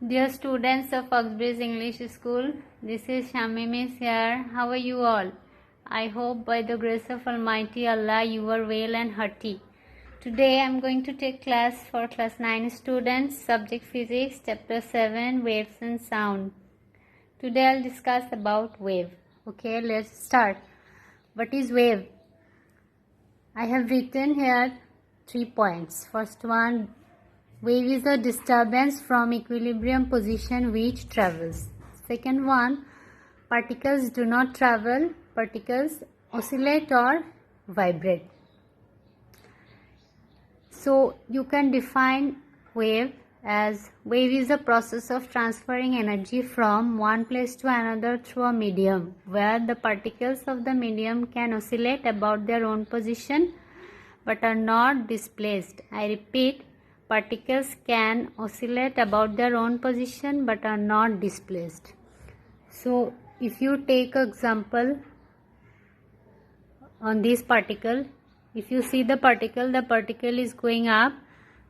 Dear students of Uxbridge English School, this is Shami Miss here. How are you all? I hope by the grace of Almighty Allah you are well and hearty. Today I am going to take class for class 9 students, subject physics, chapter 7, waves and sound. Today I'll discuss about wave. Okay, let's start. What is wave? I have written here 3 points. First one, wave is a disturbance from equilibrium position which travels. Second one, particles do not travel, particles oscillate or vibrate. So you can define wave as wave is a process of transferring energy from one place to another through a medium where the particles of the medium can oscillate about their own position but are not displaced. I repeat, particles can oscillate about their own position but are not displaced. So if you take example on this particle, if you see the particle is going up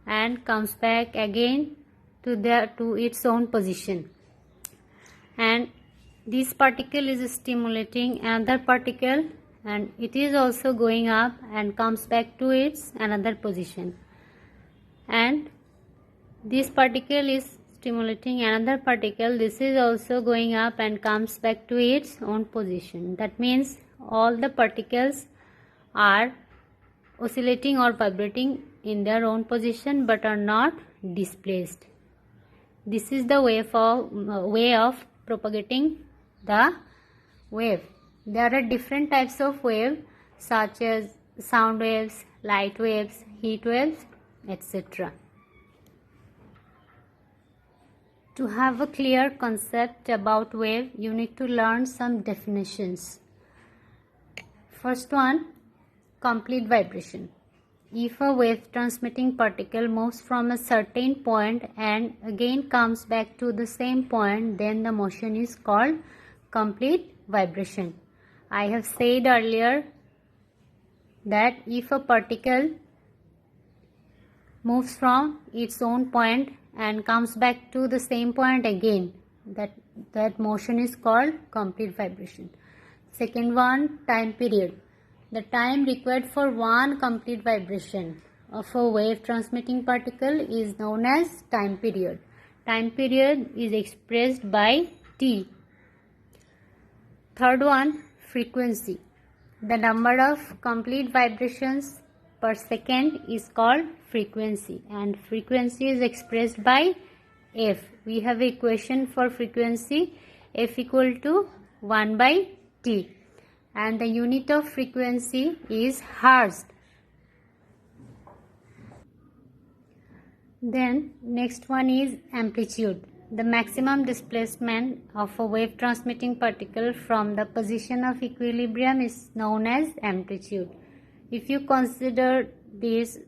and comes back again to its own position, and this particle is stimulating another particle and it is also going up and comes back to its another position, and this particle is stimulating another particle. This is also going up and comes back to its own position. That means all the particles are oscillating or vibrating in their own position but are not displaced. This is the way of propagating the wave. There are different types of wave such as sound waves, light waves, heat waves, etc. To have a clear concept about wave, you need to learn some definitions. First one, complete vibration. If a wave transmitting particle moves from a certain point and again comes back to the same point, then the motion is called complete vibration. I have said earlier that if a particle moves from its own point and comes back to the same point again, that motion is called complete vibration. Second one, time period. The time required for one complete vibration of a wave transmitting particle is known as time period. Time period is expressed by T. Third one, frequency. The number of complete vibrations per second is called frequency, and frequency is expressed by F. We have equation for frequency, F equal to 1 by T. And the unit of frequency is hertz. Then next one is amplitude. The maximum displacement of a wave transmitting particle from the position of equilibrium is known as amplitude. If you consider this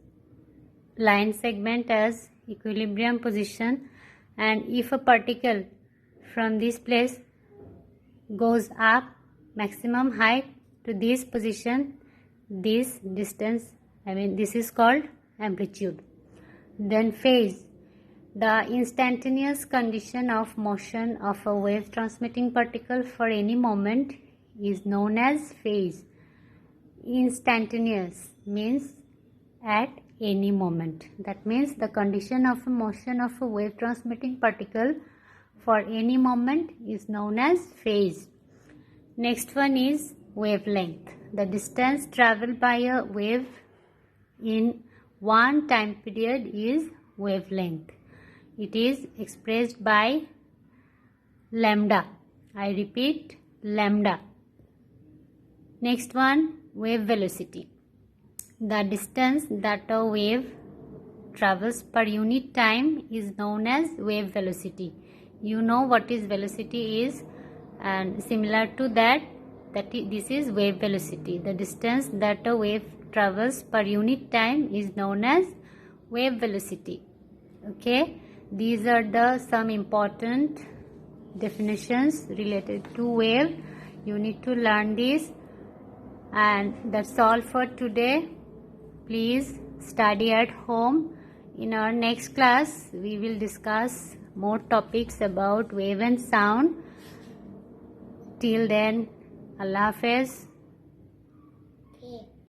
line segment as equilibrium position, and if a particle from this place goes up maximum height to this position, this distance, this is called amplitude. Then phase. The instantaneous condition of motion of a wave transmitting particle for any moment is known as phase. Instantaneous means at any moment. That means the condition of motion of a wave transmitting particle for any moment is known as phase. Next one is wavelength. The distance traveled by a wave in one time period is wavelength. It is expressed by lambda. I repeat, lambda. Next one, wave velocity. The distance that a wave travels per unit time is known as wave velocity. You know what is velocity is, and similar to that this is wave velocity. The distance that a wave travels per unit time is known as wave velocity. Okay, these are the some important definitions related to wave. You need to learn this, and that's all for today. Please study at home. In our next class, we will discuss more topics about wave and sound. Till then, Allah Hafiz.